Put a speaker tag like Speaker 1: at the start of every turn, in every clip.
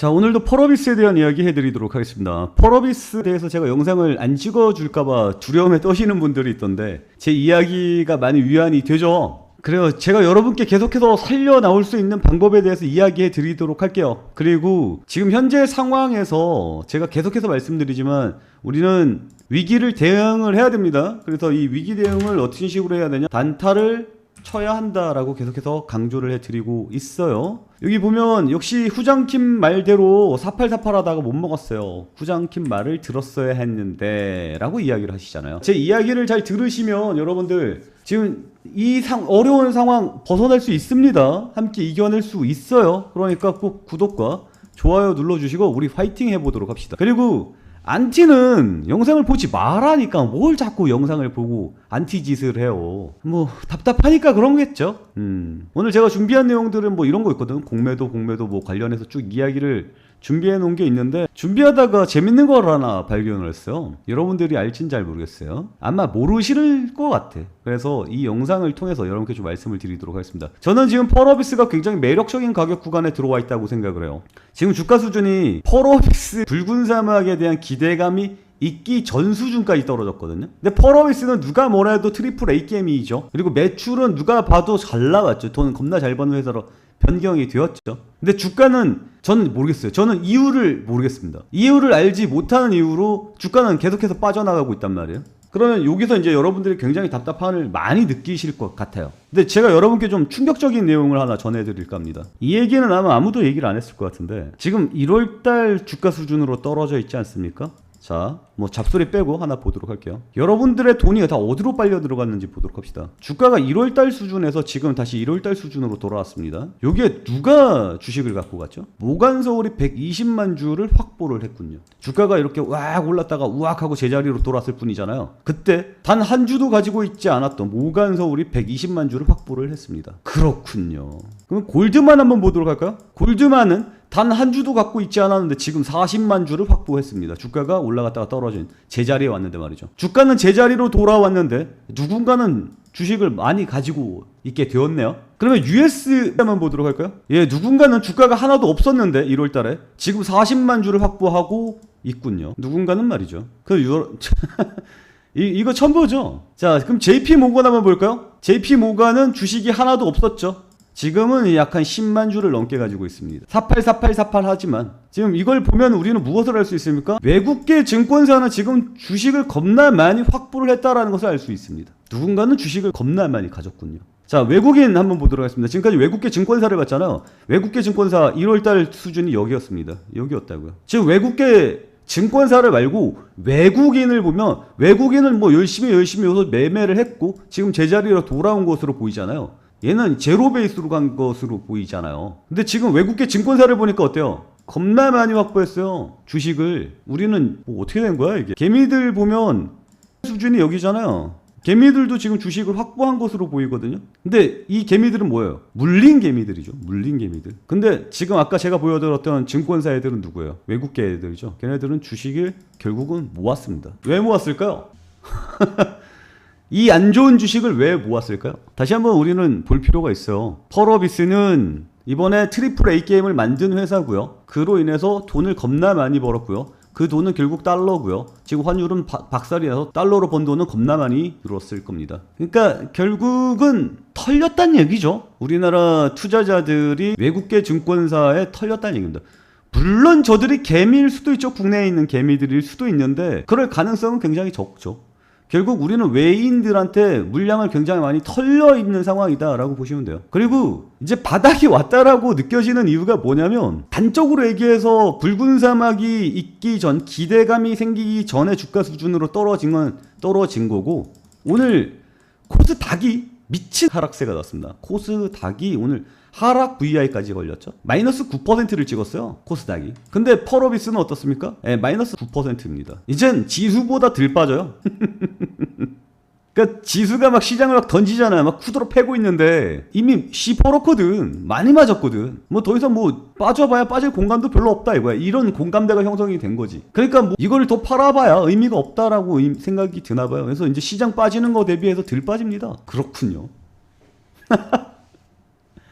Speaker 1: 자, 오늘도 펄어비스에 대한 이야기 해드리도록 하겠습니다. 펄어비스에 대해서 제가 영상을 안 찍어줄까봐 두려움에 떠시는 분들이 있던데 제 이야기가 많이 위안이 되죠. 그래요. 제가 여러분께 계속해서 살려 나올 수 있는 방법에 대해서 이야기해 드리도록 할게요. 그리고 지금 현재 상황에서 제가 계속해서 말씀드리지만 우리는 위기를 대응을 해야 됩니다. 그래서 이 위기 대응을 어떤 식으로 해야 되냐, 단타를 쳐야 한다라고 계속해서 강조를 해드리고 있어요. 여기 보면 역시 후장킴 말대로 4848 하다가 못 먹었어요. 후장킴 말을 들었어야 했는데 라고 이야기를 하시잖아요. 제 이야기를 잘 들으시면 여러분들 지금 이 어려운 상황 벗어날 수 있습니다. 함께 이겨낼 수 있어요. 그러니까 꼭 구독과 좋아요 눌러주시고 우리 파이팅 해보도록 합시다. 그리고 안티는 영상을 보지 말라니까 뭘 자꾸 영상을 보고 안티 짓을 해요. 뭐 답답하니까 그런 거겠죠. 오늘 제가 준비한 내용들은 뭐 이런 거 있거든. 공매도 뭐 관련해서 쭉 이야기를 준비해 놓은 게 있는데 준비하다가 재밌는 걸 하나 발견을 했어요. 여러분들이 알진 잘 모르겠어요. 아마 모르실 것 같아. 그래서 이 영상을 통해서 여러분께 좀 말씀을 드리도록 하겠습니다. 저는 지금 펄어비스가 굉장히 매력적인 가격 구간에 들어와 있다고 생각을 해요. 지금 주가 수준이 펄어비스 붉은 사막에 대한 기대감이 있기 전 수준까지 떨어졌거든요. 근데 펄어비스는 누가 뭐라 해도 트리플 A 게임이죠. 그리고 매출은 누가 봐도 잘 나왔죠. 돈 겁나 잘 버는 회사로 변경이 되었죠. 근데 주가는 저는 모르겠어요. 저는 이유를 모르겠습니다. 이유를 알지 못하는 이유로 주가는 계속해서 빠져나가고 있단 말이에요. 그러면 여기서 이제 여러분들이 굉장히 답답함을 많이 느끼실 것 같아요. 근데 제가 여러분께 좀 충격적인 내용을 하나 전해드릴까 합니다. 이 얘기는 아마 아무도 얘기를 안 했을 것 같은데 지금 1월달 주가 수준으로 떨어져 있지 않습니까? 자, 뭐 잡소리 빼고 하나 보도록 할게요. 여러분들의 돈이 다 어디로 빨려 들어갔는지 보도록 합시다. 주가가 1월달 수준에서 지금 다시 1월달 수준으로 돌아왔습니다. 여기에 누가 주식을 갖고 갔죠? 모간서울이 120만 주를 확보를 했군요. 주가가 이렇게 왁 올랐다가 우악하고 제자리로 돌아왔을 뿐이잖아요. 그때 단 한 주도 가지고 있지 않았던 모간서울이 120만 주를 확보를 했습니다. 그렇군요. 그럼 골드만 한번 보도록 할까요? 골드만은 단 한 주도 갖고 있지 않았는데 지금 40만 주를 확보했습니다. 주가가 올라갔다가 떨어진 제자리에 왔는데 말이죠. 주가는 제자리로 돌아왔는데 누군가는 주식을 많이 가지고 있게 되었네요. 그러면 US 한번 보도록 할까요? 예, 누군가는 주가가 하나도 없었는데 1월 달에 지금 40만 주를 확보하고 있군요. 누군가는 말이죠. 이거 처음 보죠? 자, 그럼 JP 모건 한번 볼까요? JP 모건은 주식이 하나도 없었죠. 지금은 약 한 10만 주를 넘게 가지고 있습니다. 484848 하지만 지금 이걸 보면 우리는 무엇을 알 수 있습니까? 외국계 증권사는 지금 주식을 겁나 많이 확보를 했다라는 것을 알 수 있습니다. 누군가는 주식을 겁나 많이 가졌군요. 자, 외국인 한번 보도록 하겠습니다. 지금까지 외국계 증권사를 봤잖아요. 외국계 증권사 1월달 수준이 여기였습니다. 여기였다고요. 지금 외국계 증권사를 말고 외국인을 보면 외국인은 뭐 열심히 여기서 매매를 했고 지금 제자리로 돌아온 것으로 보이잖아요. 얘는 제로 베이스로 간 것으로 보이잖아요. 근데 지금 외국계 증권사를 보니까 어때요? 겁나 많이 확보했어요. 주식을. 우리는 뭐 어떻게 된 거야 이게? 개미들 보면 수준이 여기잖아요. 개미들도 지금 주식을 확보한 것으로 보이거든요. 근데 이 개미들은 뭐예요? 물린 개미들이죠. 물린 개미들. 근데 지금 아까 제가 보여드렸던 증권사 애들은 누구예요? 외국계 애들이죠. 걔네들은 주식을 결국은 모았습니다. 왜 모았을까요? 이 안 좋은 주식을 왜 모았을까요? 다시 한번 우리는 볼 필요가 있어요. 펄어비스는 이번에 트리플 A 게임을 만든 회사고요. 그로 인해서 돈을 겁나 많이 벌었고요. 그 돈은 결국 달러고요. 지금 환율은 박살이 나서 달러로 번 돈은 겁나 많이 들었을 겁니다. 그러니까 결국은 털렸다는 얘기죠. 우리나라 투자자들이 외국계 증권사에 털렸다는 얘기입니다. 물론 저들이 개미일 수도 있죠. 국내에 있는 개미들일 수도 있는데 그럴 가능성은 굉장히 적죠. 결국 우리는 외인들한테 물량을 굉장히 많이 털려 있는 상황이다라고 보시면 돼요. 그리고 이제 바닥이 왔다라고 느껴지는 이유가 뭐냐면 단적으로 얘기해서 붉은 사막이 있기 전 기대감이 생기기 전에 주가 수준으로 떨어진 건 떨어진 거고 오늘 코스닥이 미친 하락세가 났습니다. 코스닥이 오늘 하락 VI까지 걸렸죠. 마이너스 9%를 찍었어요. 코스닥이. 근데 펄어비스는 어떻습니까? 네, 마이너스 9%입니다. 이젠 지수보다 덜 빠져요. 그러니까 지수가 막 시장을 막 던지잖아요. 막 쿠드로 패고 있는데 이미 시퍼렇거든. 많이 맞았거든. 뭐 더 이상 뭐 빠져봐야 빠질 공간도 별로 없다 이거야. 이런 공감대가 형성이 된 거지. 그러니까 뭐 이거를 더 팔아봐야 의미가 없다라고 생각이 드나 봐요. 그래서 이제 시장 빠지는 거 대비해서 덜 빠집니다. 그렇군요.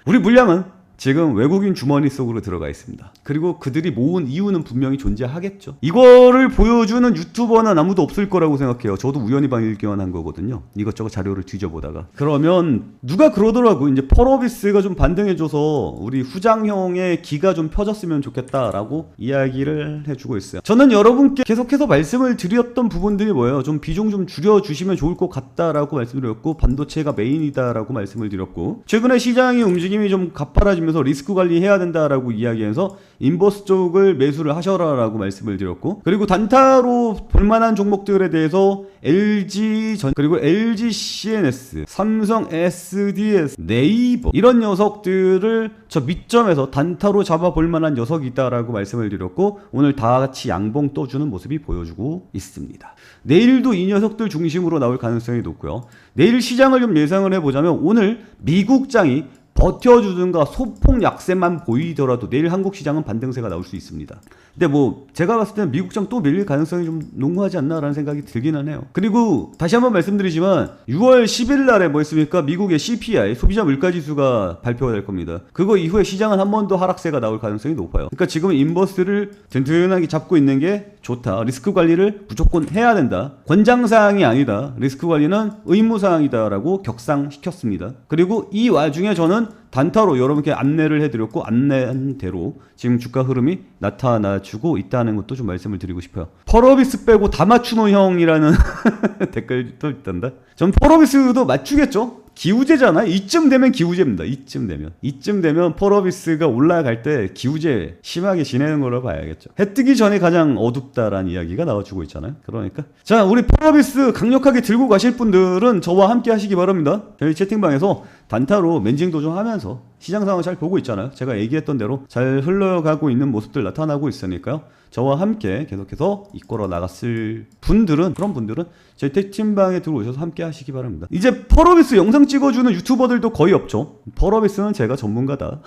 Speaker 1: 우리 물량은 지금 외국인 주머니 속으로 들어가 있습니다. 그리고 그들이 모은 이유는 분명히 존재하겠죠. 이거를 보여주는 유튜버는 아무도 없을 거라고 생각해요. 저도 우연히 발견한 거거든요. 이것저것 자료를 뒤져보다가. 그러면 누가 그러더라고. 이제 펄어비스가 좀 반등해줘서 우리 후장형의 기가 좀 펴졌으면 좋겠다라고 이야기를 해주고 있어요. 저는 여러분께 계속해서 말씀을 드렸던 부분들이 뭐예요? 좀 비중 좀 줄여주시면 좋을 것 같다라고 말씀드렸고, 반도체가 메인이다라고 말씀을 드렸고, 최근에 시장의 움직임이 좀 가파라지면서 리스크 관리해야 된다라고 이야기해서 인버스 쪽을 매수를 하셔라라고 말씀을 드렸고, 그리고 단타로 볼만한 종목들에 대해서 LG전, 그리고 LG CNS, 삼성 SDS, 네이버 이런 녀석들을 저 밑점에서 단타로 잡아볼 만한 녀석이 있다라고 말씀을 드렸고, 오늘 다 같이 양봉 떠주는 모습이 보여주고 있습니다. 내일도 이 녀석들 중심으로 나올 가능성이 높고요. 내일 시장을 좀 예상을 해보자면 오늘 미국장이 버텨주든가 소폭 약세만 보이더라도 내일 한국 시장은 반등세가 나올 수 있습니다. 근데 뭐 제가 봤을 때는 미국장 또 밀릴 가능성이 좀 농후하지 않나라는 생각이 들기는 해요. 그리고 다시 한번 말씀드리지만 6월 10일 날에 뭐 있습니까? 미국의 CPI 소비자 물가지수가 발표가 될 겁니다. 그거 이후에 시장은 한 번 더 하락세가 나올 가능성이 높아요. 그러니까 지금 인버스를 든든하게 잡고 있는 게 좋다. 리스크 관리를 무조건 해야 된다. 권장사항이 아니다. 리스크 관리는 의무사항이다라고 격상시켰습니다. 그리고 이 와중에 저는 단타로 여러분께 안내를 해드렸고, 안내한 대로 지금 주가 흐름이 나타나주고 있다는 것도 좀 말씀을 드리고 싶어요. 펄어비스 빼고 다 맞추노 형이라는 댓글도 있던데, 전 펄어비스도 맞추겠죠? 기우제잖아요. 이쯤 되면 기우제입니다. 이쯤 되면 펄어비스가 올라갈 때 기우제 심하게 지내는 걸로 봐야겠죠. 해 뜨기 전에 가장 어둡다라는 이야기가 나와주고 있잖아요. 그러니까 자, 우리 펄어비스 강력하게 들고 가실 분들은 저와 함께 하시기 바랍니다. 저희 채팅방에서 단타로 멘징 도전하면서 시장 상황 잘 보고 있잖아요. 제가 얘기했던 대로 잘 흘러가고 있는 모습들 나타나고 있으니까요. 저와 함께 계속해서 이끌어 나갔을 분들은, 그런 분들은 저희 채팅방에 들어오셔서 함께 하시기 바랍니다. 이제 펄어비스 영상 찍어주는 유튜버들도 거의 없죠. 펄어비스는 제가 전문가다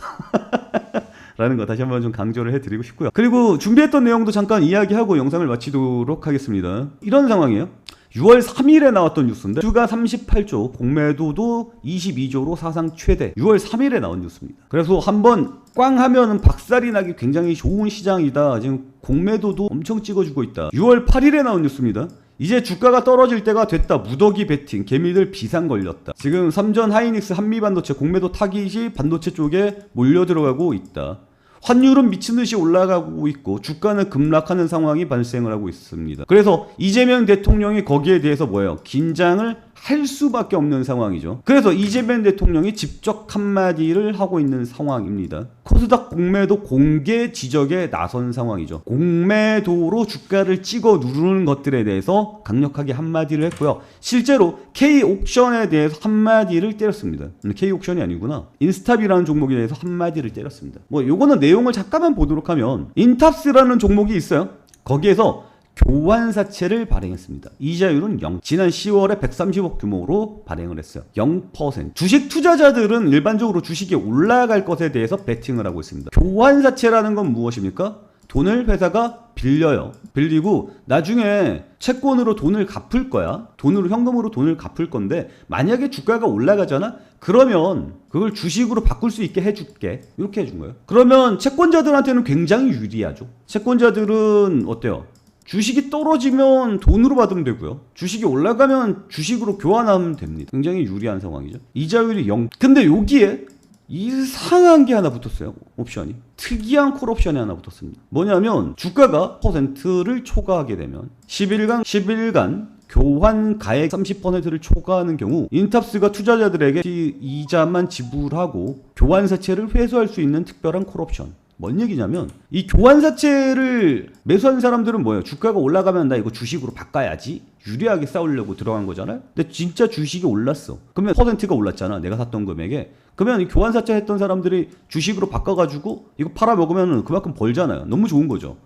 Speaker 1: 라는 거 다시 한번 좀 강조를 해드리고 싶고요. 그리고 준비했던 내용도 잠깐 이야기하고 영상을 마치도록 하겠습니다. 이런 상황이에요. 6월 3일에 나왔던 뉴스인데 주가 38조, 공매도도 22조로 사상 최대. 6월 3일에 나온 뉴스입니다. 그래서 한번 꽝 하면은 박살이 나기 굉장히 좋은 시장이다. 지금 공매도도 엄청 찍어주고 있다. 6월 8일에 나온 뉴스입니다. 이제 주가가 떨어질 때가 됐다. 무더기 베팅, 개미들 비상 걸렸다. 지금 삼전 하이닉스 한미반도체 공매도 타깃이 반도체 쪽에 몰려 들어가고 있다. 환율은 미친듯이 올라가고 있고 주가는 급락하는 상황이 발생을 하고 있습니다. 그래서 이재명 대통령이 거기에 대해서 뭐예요? 긴장을 할 수밖에 없는 상황이죠. 그래서 이재명 대통령이 직접 한마디를 하고 있는 상황입니다. 코스닥 공매도 공개 지적에 나선 상황이죠. 공매도로 주가를 찍어 누르는 것들에 대해서 강력하게 한마디를 했고요. 실제로 K옥션에 대해서 한마디를 때렸습니다. K옥션이 아니구나. 인스탑이라는 종목에 대해서 한마디를 때렸습니다. 뭐 요거는 내용을 잠깐만 보도록 하면, 인탑스라는 종목이 있어요. 거기에서 교환사채를 발행했습니다. 이자율은 0. 지난 10월에 130억 규모로 발행을 했어요. 0%. 주식 투자자들은 일반적으로 주식이 올라갈 것에 대해서 베팅을 하고 있습니다. 교환사채라는 건 무엇입니까? 돈을 회사가 빌려요. 빌리고 나중에 채권으로 돈을 갚을 거야. 돈으로, 현금으로 돈을 갚을 건데 만약에 주가가 올라가잖아? 그러면 그걸 주식으로 바꿀 수 있게 해줄게. 이렇게 해준 거예요. 그러면 채권자들한테는 굉장히 유리하죠. 채권자들은 어때요? 주식이 떨어지면 돈으로 받으면 되고요. 주식이 올라가면 주식으로 교환하면 됩니다. 굉장히 유리한 상황이죠. 이자율이 0. 근데 여기에 이상한 게 하나 붙었어요. 옵션이. 특이한 콜옵션이 하나 붙었습니다. 뭐냐면 주가가 %를 초과하게 되면 10일간 교환 가액 30%를 초과하는 경우 인탑스가 투자자들에게 이자만 지불하고 교환사채를 회수할 수 있는 특별한 콜옵션. 뭔 얘기냐면 이 교환사채를 매수한 사람들은 뭐예요? 주가가 올라가면 나 이거 주식으로 바꿔야지, 유리하게 싸우려고 들어간 거잖아요. 근데 진짜 주식이 올랐어. 그러면 %가 올랐잖아, 내가 샀던 금액에. 그러면 이 교환사채 했던 사람들이 주식으로 바꿔가지고 이거 팔아먹으면 그만큼 벌잖아요. 너무 좋은 거죠.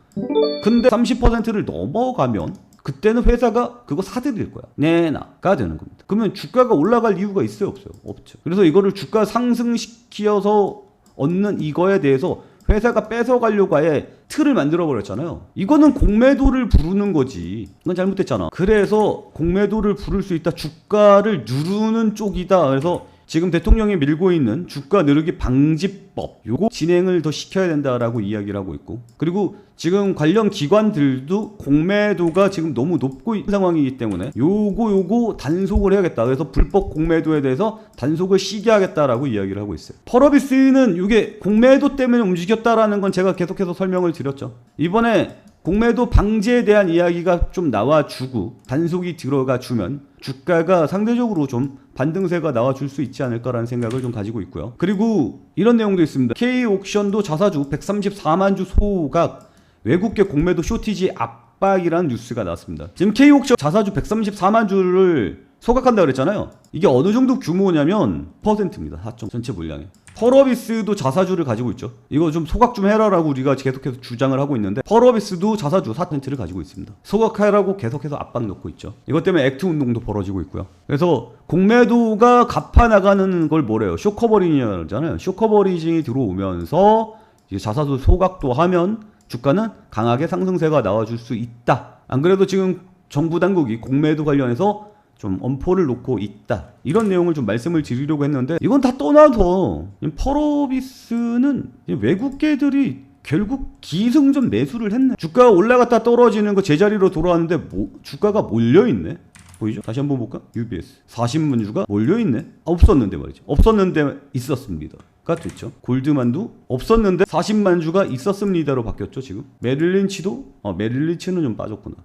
Speaker 1: 근데 30%를 넘어가면 그때는 회사가 그거 사들일 거야. 내놔가 되는 겁니다. 그러면 주가가 올라갈 이유가 있어요, 없어요? 없죠. 그래서 이거를 주가 상승시켜서 얻는 이거에 대해서 회사가 뺏어가려고 아예 틀을 만들어버렸잖아요. 이거는 공매도를 부르는 거지. 이건 잘못됐잖아. 그래서 공매도를 부를 수 있다. 주가를 누르는 쪽이다. 그래서 지금 대통령이 밀고 있는 주가 느르기 방지법 요거 진행을 더 시켜야 된다라고 이야기를 하고 있고, 그리고 지금 관련 기관들도 공매도가 지금 너무 높고 있는 상황이기 때문에 요거 단속을 해야겠다. 그래서 불법 공매도에 대해서 단속을 시기하겠다라고 이야기를 하고 있어요. 펄어비스는 이게 공매도 때문에 움직였다라는 건 제가 계속해서 설명을 드렸죠. 이번에 공매도 방지에 대한 이야기가 좀 나와주고 단속이 들어가 주면 주가가 상대적으로 좀 반등세가 나와줄 수 있지 않을까라는 생각을 좀 가지고 있고요. 그리고 이런 내용도 있습니다. K옥션도 자사주 134만 주 소각, 외국계 공매도 쇼티지 압박이라는 뉴스가 나왔습니다. 지금 K옥션 자사주 134만 주를 소각한다 그랬잖아요. 이게 어느 정도 규모냐면 퍼센트입니다. 4. 전체 물량에. 펄어비스도 자사주를 가지고 있죠. 이거 좀 소각 좀 해라라고 우리가 계속해서 주장을 하고 있는데, 펄어비스도 자사주 4%를 가지고 있습니다. 소각해라고 계속해서 압박 넣고 있죠. 이것 때문에 액트 운동도 벌어지고 있고요. 그래서 공매도가 갚아나가는 걸 뭐래요? 쇼커버리징이잖아요. 쇼커버리징이 들어오면서 이제 자사주 소각도 하면 주가는 강하게 상승세가 나와줄 수 있다. 안 그래도 지금 정부 당국이 공매도 관련해서 좀 엄포를 놓고 있다, 이런 내용을 좀 말씀을 드리려고 했는데, 이건 다 떠나서 펄어비스는 외국계들이 결국 기승전 매수를 했네. 주가가 올라갔다 떨어지는 거 제자리로 돌아왔는데 주가가 몰려있네. 보이죠? 다시 한번 볼까? UBS 40만주가 몰려있네. 없었는데 말이죠. 없었는데 있었습니다 가 됐죠. 골드만도 없었는데 40만주가 있었습니다로 바뀌었죠. 지금 메릴린치도 메릴린치는 좀 빠졌구나.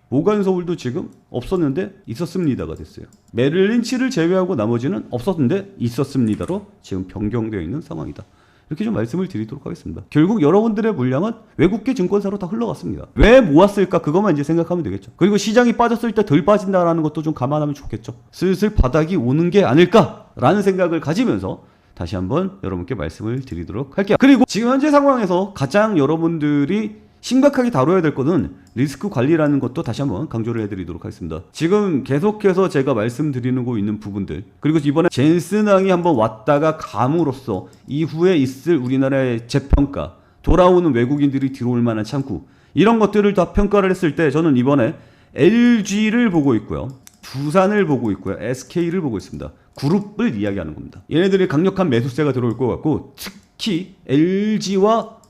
Speaker 1: 모간서울도 지금 없었는데 있었습니다가 됐어요. 메릴린치를 제외하고 나머지는 없었는데 있었습니다로 지금 변경되어 있는 상황이다. 이렇게 좀 말씀을 드리도록 하겠습니다. 결국 여러분들의 물량은 외국계 증권사로 다 흘러갔습니다. 왜 모았을까? 그것만 이제 생각하면 되겠죠. 그리고 시장이 빠졌을 때 덜 빠진다라는 것도 좀 감안하면 좋겠죠. 슬슬 바닥이 오는 게 아닐까라는 생각을 가지면서 다시 한번 여러분께 말씀을 드리도록 할게요. 그리고 지금 현재 상황에서 가장 여러분들이 심각하게 다뤄야 될 것은 리스크 관리라는 것도 다시 한번 강조를 해드리도록 하겠습니다. 지금 계속해서 제가 말씀드리고 있는 부분들, 그리고 이번에 젠슨왕이 한번 왔다가 감으로써 이후에 있을 우리나라의 재평가, 돌아오는 외국인들이 들어올 만한 창구, 이런 것들을 다 평가를 했을 때 저는 이번에 LG를 보고 있고요, 두산을 보고 있고요, SK를 보고 있습니다. 그룹을 이야기하는 겁니다. 얘네들이 강력한 매수세가 들어올 것 같고, 특히 LG와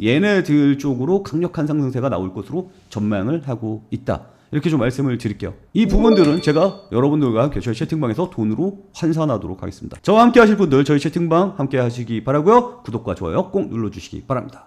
Speaker 1: 얘네들 쪽으로 강력한 상승세가 나올 것으로 전망을 하고 있다. 이렇게 좀 말씀을 드릴게요. 이 부분들은 제가 여러분들과 함께 저희 채팅방에서 돈으로 환산하도록 하겠습니다. 저와 함께 하실 분들 저희 채팅방 함께 하시기 바라고요. 구독과 좋아요 꼭 눌러주시기 바랍니다.